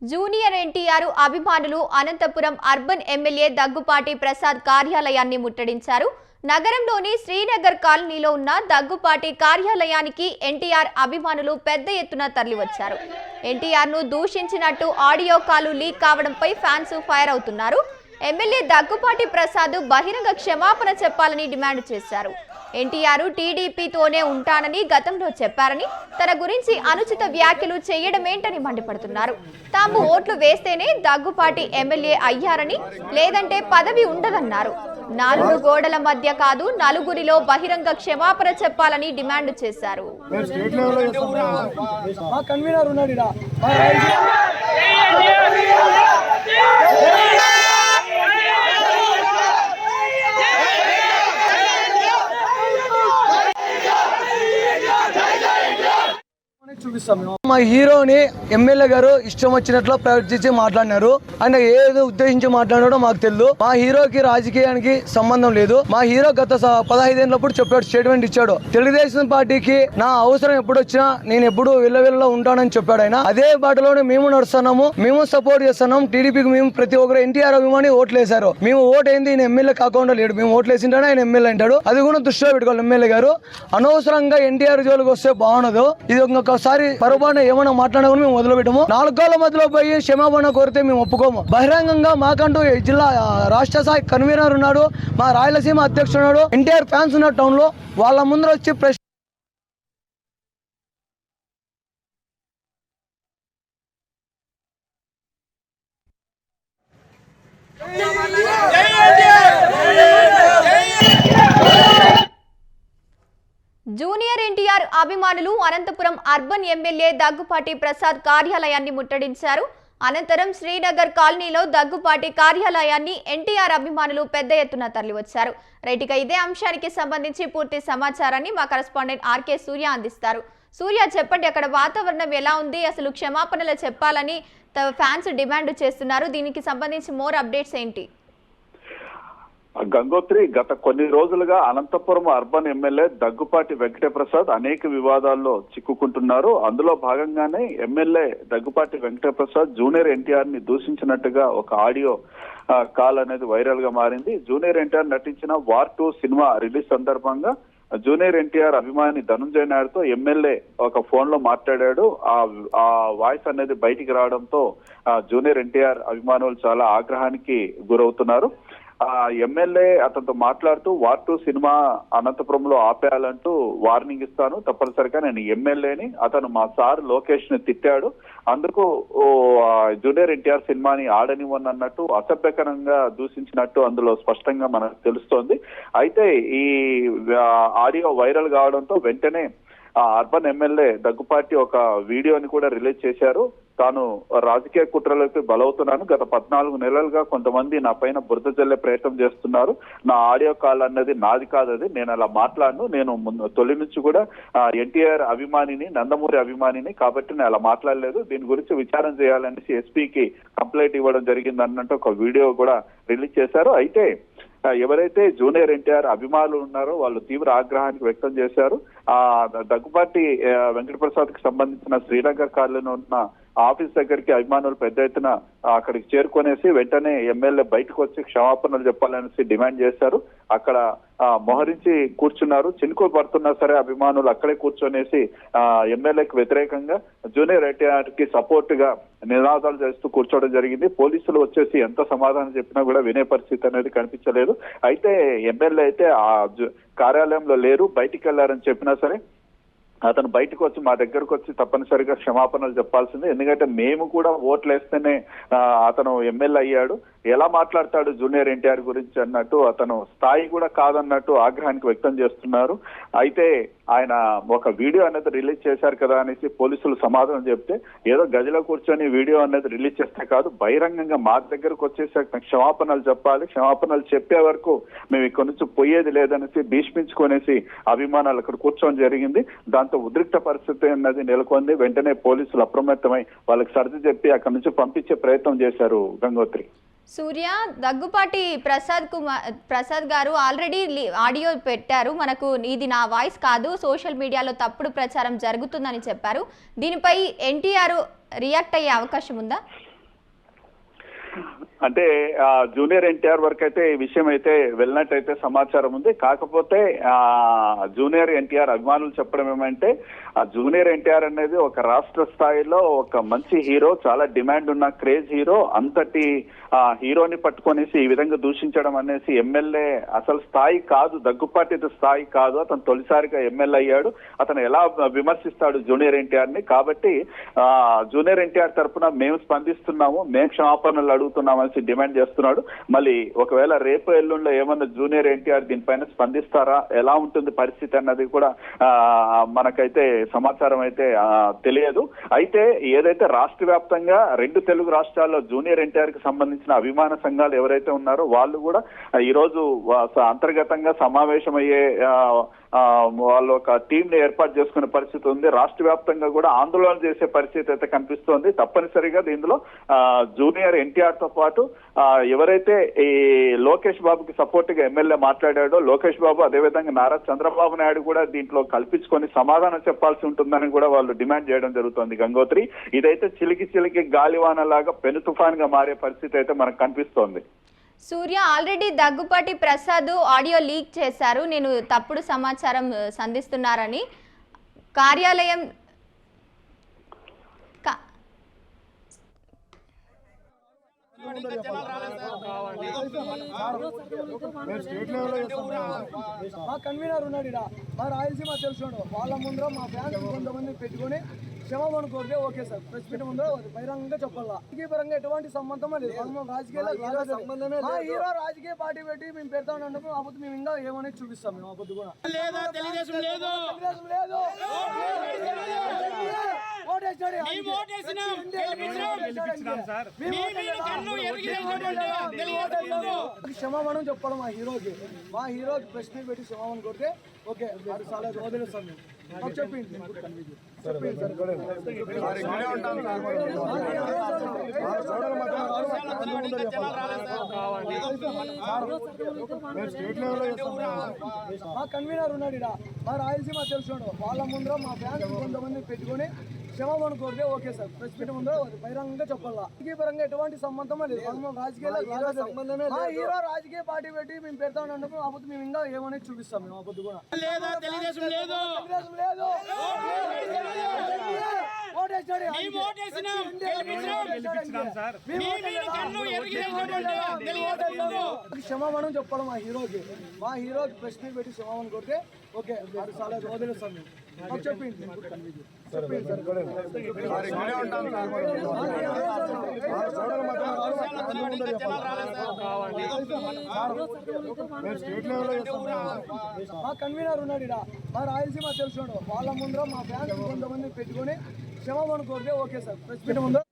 Junior NTR అభిమానులు Anantapuram urban MLA Daggupati Prasad కార్యాలయాన్ని ముట్టడించారు. నగరంలోని శ్రీనగర్ కాలనీలో ఉన్న దగ్గుపాటి కార్యాలయానికి ఎన్టీఆర్ అభిమానులు పెద్ద ఎత్తున తరలివచ్చారు. ఎన్టీఆర్ ను దూషించినట్టు ఆడియో కాల్ లీక్ కావడంపై ఫ్యాన్స్ ఫైర్ అవుతున్నారు. ఎమ్మెల్యే దగ్గుపాటి ప్రసాద్ బహిరంగ క్షమాపణ చెప్పాలని డిమాండ్ చేశారు. ఎన్టీఆర్ టీడీపీతోనే ఉంటానని గతంలో చెప్పారని, తన గురించి అనుచిత వ్యాఖ్యలు చేయడమేంటని మండిపడుతున్నారు. తాము ఓట్లు వేస్తేనే దగ్గుపాటి ఎమ్మెల్యే అయ్యారని, లేదంటే పదవి ఉండదన్నారు. 4 గోడల మధ్య కాదు, నలుగురిలో బహిరంగ క్షమాపణ చెప్పాలని డిమాండ్ చేశారు. మా హీరోని ఎమ్మెల్యే గారు ఇష్టం వచ్చినట్లు ప్రవర్తించి మాట్లాడినారు. ఆయన ఏదో ఉద్దేశించి మాట్లాడాడో మాకు తెలియదు. మా హీరోకి రాజకీయానికి సంబంధం లేదు. మా హీరో గత 15 ఏళ్ళప్పుడు చెప్పాడు, స్టేట్మెంట్ ఇచ్చాడు. తెలుగుదేశం పార్టీకి నా అవసరం ఎప్పుడు వచ్చినా నేను ఎప్పుడు విల్లవిల్లలో ఉంటానని చెప్పాడు ఆయన. అదే బాటలోనే మేము నడుస్తున్నాము, మేము సపోర్ట్ చేస్తున్నాం టీడీపీకి. మేము ప్రతి ఒక్కరు ఎన్టీఆర్ అభిమాని ఓట్లు వేశారు. మేము ఓటు ఏంది, ఈయన ఎమ్మెల్యే కాకుండా లేడు. మేము ఓట్లు వేసింటానే ఆయన ఎమ్మెల్యే అంటాడు. అది కూడా దృష్టిలో పెట్టుకోవాలి ఎమ్మెల్యే గారు. అనవసరంగా ఎన్టీఆర్ జోలికి వస్తే బాగుండదు. ఇది ఇంకొకసారి పొరపాటున ఏమైనా మాట్లాడినా కూడా మేము వదిలిపెట్టము. 4 గోళ్ల మధ్యలో పోయి క్షమాపణ కోరితే మేము ఒప్పుకోము. బహిరంగంగా మాకంటూ జిల్లా రాష్ట్ర స్థాయి కన్వీనర్ ఉన్నాడు, మా రాయలసీమ అధ్యక్షుడు ఉన్నాడు, ఎన్టీఆర్ ఫ్యాన్స్ ఉన్న టౌన్ లో వాళ్ళ ముందర వచ్చి జూనియర్ ఎన్టీఆర్ అభిమానులు అనంతపురం అర్బన్ ఎమ్మెల్యే దగ్గుపాటి ప్రసాద్ కార్యాలయాన్ని ముట్టడించారు. అనంతరం శ్రీనగర్ కాలనీలో దగ్గుపాటి కార్యాలయాన్ని ఎన్టీఆర్ అభిమానులు పెద్ద ఎత్తున తరలివచ్చారు. రైట్గా ఇదే అంశానికి సంబంధించి పూర్తి సమాచారాన్ని మా కరెస్పాండెంట్ ఆర్కే సూర్య అందిస్తారు. సూర్య, చెప్పండి, అక్కడ వాతావరణం ఎలా ఉంది? అసలు క్షమాపణలు చెప్పాలని ఫ్యాన్స్ డిమాండ్ చేస్తున్నారు. దీనికి సంబంధించి మోర్ అప్డేట్స్ ఏంటి? గంగోత్రి, గత కొన్ని రోజులుగా అనంతపురం అర్బన్ ఎమ్మెల్యే దగ్గుపాటి వెంకటప్రసాద్ అనేక వివాదాల్లో చిక్కుకుంటున్నారు. అందులో భాగంగానే ఎమ్మెల్యే దగ్గుపాటి వెంకటప్రసాద్ జూనియర్ ఎన్టీఆర్ ని దూషించినట్టుగా ఒక ఆడియో కాల్ అనేది వైరల్ గా మారింది. జూనియర్ ఎన్టీఆర్ నటించిన వార్ 2 సినిమా రిలీజ్ సందర్భంగా జూనియర్ ఎన్టీఆర్ అభిమాని ధనుంజయ నాయుడుతో ఎమ్మెల్యే ఒక ఫోన్ లో మాట్లాడాడు. ఆ వాయిస్ అనేది బయటికి రావడంతో జూనియర్ ఎన్టీఆర్ అభిమానులు చాలా ఆగ్రహానికి గురవుతున్నారు. ఎమ్మెల్యే అతనితో మాట్లాడుతూ వార్ 2 సినిమా అనంతపురంలో ఆపేయాలంటూ వార్నింగ్ ఇస్తాను, తప్పనిసరిగా నేను ఎమ్మెల్యేని, అతను మా సార్ లోకేష్ ని తిట్టాడు, అందుకు జూనియర్ ఎన్టీఆర్ సినిమాని ఆడనివ్వనన్నట్టు అసభ్యకరంగా దూషించినట్టు అందులో స్పష్టంగా మనకు తెలుస్తోంది. అయితే ఈ ఆడియో వైరల్ కావడంతో వెంటనే అర్బన్ ఎమ్మెల్యే దగ్గుపాటి ఒక వీడియోని కూడా రిలీజ్ చేశారు. తాను రాజకీయ కుట్రలకు బలవుతున్నాను, గత 14 నెలలుగా కొంతమంది నా పైన బురద జల్లే ప్రయత్నం చేస్తున్నారు, నా ఆడియో కాల్ అన్నది నాది కాదది, నేను అలా మాట్లాడను, నేను తొలి నుంచి కూడా ఎన్టీఆర్ అభిమానిని, నందమూరి అభిమానిని, కాబట్టి నేను అలా మాట్లాడలేదు, దీని గురించి విచారణ చేయాలనేసి ఎస్పీకి కంప్లైంట్ ఇవ్వడం జరిగింది అన్నట్టు ఒక వీడియో కూడా రిలీజ్ చేశారు. అయితే ఎవరైతే జూనియర్ ఎన్టీఆర్ అభిమానులు ఉన్నారో వాళ్ళు తీవ్ర ఆగ్రహానికి వ్యక్తం చేశారు. దగ్గుపాటి వెంకటప్రసాద్ కి సంబంధించిన శ్రీనగర్ కాలనీలో ఉన్న ఆఫీస్ దగ్గరికి అభిమానులు పెద్ద ఎత్తున అక్కడికి చేరుకునేసి వెంటనే ఎమ్మెల్యే బయటకు వచ్చి క్షమాపణలు చెప్పాలనేసి డిమాండ్ చేశారు. అక్కడ మొహరించి కూర్చున్నారు. చినుకులు పడుతున్నా సరే అభిమానులు అక్కడే కూర్చొనేసి ఎమ్మెల్యేకి వ్యతిరేకంగా జూనియర్ ఎన్టీఆర్ కి సపోర్ట్ గా నినాదాలు చేస్తూ కూర్చోవడం జరిగింది. పోలీసులు వచ్చేసి ఎంత సమాధానం చెప్పినా కూడా వినే పరిస్థితి అనేది కనిపించలేదు. అయితే ఎమ్మెల్యే అయితే ఆ కార్యాలయంలో లేరు, బయటికి వెళ్లారని చెప్పినా సరే అతను బయటకు వచ్చి మా దగ్గరకు వచ్చి తప్పనిసరిగా క్షమాపణలు చెప్పాల్సిందే, ఎందుకంటే మేము కూడా ఓట్లు వేస్తేనే అతను ఎమ్మెల్యే అయ్యాడు, ఎలా మాట్లాడతాడు జూనియర్ ఎన్టీఆర్ గురించి అన్నట్టు, అతను స్థాయి కూడా కాదన్నట్టు ఆగ్రహానికి వ్యక్తం చేస్తున్నారు. అయితే ఆయన ఒక వీడియో అనేది రిలీజ్ చేశారు కదా అనేసి పోలీసులు సమాధానం చెప్తే, ఏదో గదిలో కూర్చొని వీడియో అనేది రిలీజ్ చేస్తే కాదు, బహిరంగంగా మా దగ్గరకు వచ్చేసి క్షమాపణలు చెప్పాలి, క్షమాపణలు చెప్పే వరకు మేము ఇక్కడ నుంచి పోయేది లేదనేసి భీష్మించుకునేసి అభిమానాలు అక్కడ కూర్చోవడం జరిగింది. దాంతో ఉద్రిక్త పరిస్థితి అన్నది నెలకొంది. వెంటనే పోలీసులు అప్రమత్తమై వాళ్ళకి సర్ది చెప్పి అక్కడి నుంచి పంపించే ప్రయత్నం చేశారు. గంగోత్రి, సూర్య, దగ్గుపాటి ప్రసాద్ గారు ఆల్రెడీ ఆడియో పెట్టారు, మనకు ఇది నా వాయిస్ కాదు, సోషల్ మీడియాలో తప్పుడు ప్రచారం జరుగుతుందని చెప్పారు. దీనిపై ఎన్టీఆర్ రియాక్ట్ అయ్యే అవకాశం ఉందా? అంటే జూనియర్ ఎన్టీఆర్ వరకు అయితే ఈ విషయం అయితే వెళ్ళినట్టయితే సమాచారం ఉంది. కాకపోతే జూనియర్ ఎన్టీఆర్ అభిమానులు చెప్పడం ఏమంటే ఆ జూనియర్ ఎన్టీఆర్ అనేది ఒక రాష్ట్ర స్థాయిలో ఒక మంచి హీరో, చాలా డిమాండ్ ఉన్న క్రేజ్ హీరో. అంతటి హీరోని పట్టుకొనేసి ఈ విధంగా దూషించడం అనేసి ఎమ్మెల్యే అసలు స్థాయి కాదు, దగ్గుపాటి స్థాయి కాదు. అతను తొలిసారిగా ఎమ్మెల్యే అయ్యాడు. అతను ఎలా విమర్శిస్తాడు జూనియర్ ఎన్టీఆర్ ని? కాబట్టి జూనియర్ ఎన్టీఆర్ తరఫున మేము స్పందిస్తున్నాము, మేము క్షమాపణలు అడుగుతున్నాము అనేసి డిమాండ్ చేస్తున్నాడు. మళ్ళీ ఒకవేళ రేపు ఎల్లుండిలో ఏమన్నా జూనియర్ ఎన్టీఆర్ దీనిపైన స్పందిస్తారా, ఎలా ఉంటుంది పరిస్థితి అన్నది కూడా మనకైతే సమాచారం అయితే తెలియదు. అయితే ఏదైతే రాష్ట్ర వ్యాప్తంగా 2 తెలుగు రాష్ట్రాల్లో జూనియర్ ఎన్టీఆర్ కి సంబంధించిన అభిమాన సంఘాలు ఎవరైతే ఉన్నారో వాళ్ళు కూడా ఈ రోజు అంతర్గతంగా సమావేశమయ్యే వాళ్ళు ఒక టీం ని ఏర్పాటు చేసుకునే పరిస్థితి ఉంది. రాష్ట్ర వ్యాప్తంగా కూడా ఆందోళన చేసే పరిస్థితి అయితే కనిపిస్తోంది. తప్పనిసరిగా దీనిలో జూనియర్ ఎన్టీఆర్ తో పాటు ఎవరైతే ఈ లోకేష్ బాబుకి సపోర్ట్ గా ఎమ్మెల్యే మాట్లాడాడో లోకేష్ బాబు, అదేవిధంగా నారా చంద్రబాబు నాయుడు కూడా దీంట్లో కల్పించుకొని సమాధానం చెప్పాల్సి ఉంటుందని కూడా వాళ్ళు డిమాండ్ చేయడం జరుగుతోంది. గంగోత్రి, ఇదైతే చిలికి గాలివాన లాగా పెను తుఫాన్ గా మారే పరిస్థితి అయితే మనకు కనిపిస్తోంది. Surya, already Daggupati Prasad audio leak చేశారు, నేను తప్పుడు సమాచారం సంధిస్తున్నారని. కార్యాలయం మా కన్వీనర్ ఉన్నాడు, మా రాయలసీమ తెలుసు, వాళ్ళ ముందర మా ఫ్యాన్స్ కొంతమంది పెట్టుకొని క్షమాపణ కోరితే ఓకే సార్. ప్రెస్ మీట్ ముందర బహిరంగంగా చెప్పాలా. రాజకీయ పరంగా ఎటువంటి సంబంధమే లేదు. రాజకీయ సంబంధమే లేదు. హీరో రాజకీయ పార్టీ పెట్టి మేము పెడతా ఉన్నందుకు అప్పుడు మేము ఇంకా ఏమనేది చూపిస్తాం. మేము అప్పుడు కూడా తెలుగుదేశం లేదు. క్షమాపణ చెప్పాలి మా హీరోకి. ప్రెస్ మీట్ పెట్టి క్షమాపణ కొడితే ఓకే, అది చాలా వదిలేస్తాం మేము. చెప్పింది మా కన్వీనర్ ఉన్నాడు, మా రాయలసీమ తెలుసు, వాళ్ళ ముందర మా ఫ్యాన్స్ కొంతమంది పెట్టుకొని క్షమాపణ కోరితే ఓకే సార్. ప్రెస్ మీట్ ముందర బహిరంగంగా చెప్పాలా. రాజకీయ పరంగా ఎటువంటి సంబంధమే లేదు. రాజకీయ సంబంధమే లేదు. హీరో రాజకీయ పార్టీ పెట్టి మేము పెడతా ఉన్నందుకు అప్పుడు మేము ఇంకా ఏమనేది చూపిస్తాం. మేము అప్పుడు కూడా తెలుగుదేశం లేదు. క్షమాపణ చెప్పాలి మా హీరోకి. ప్రెస్ మీట్ పెట్టి క్షమాపణ కొడితే ఓకే, అది చాలా వదిలేస్తాం మేము. చెప్పింది మా కన్వీనర్ ఉన్నాడు, మా రాయలసీమ తెలుసు, వాళ్ళ ముందర మా ఫ్యాన్స్ కొంతమంది పెట్టుకొని క్షమాపణ కోరితే ఓకే సార్. ప్రెస్ మీట్ ముందర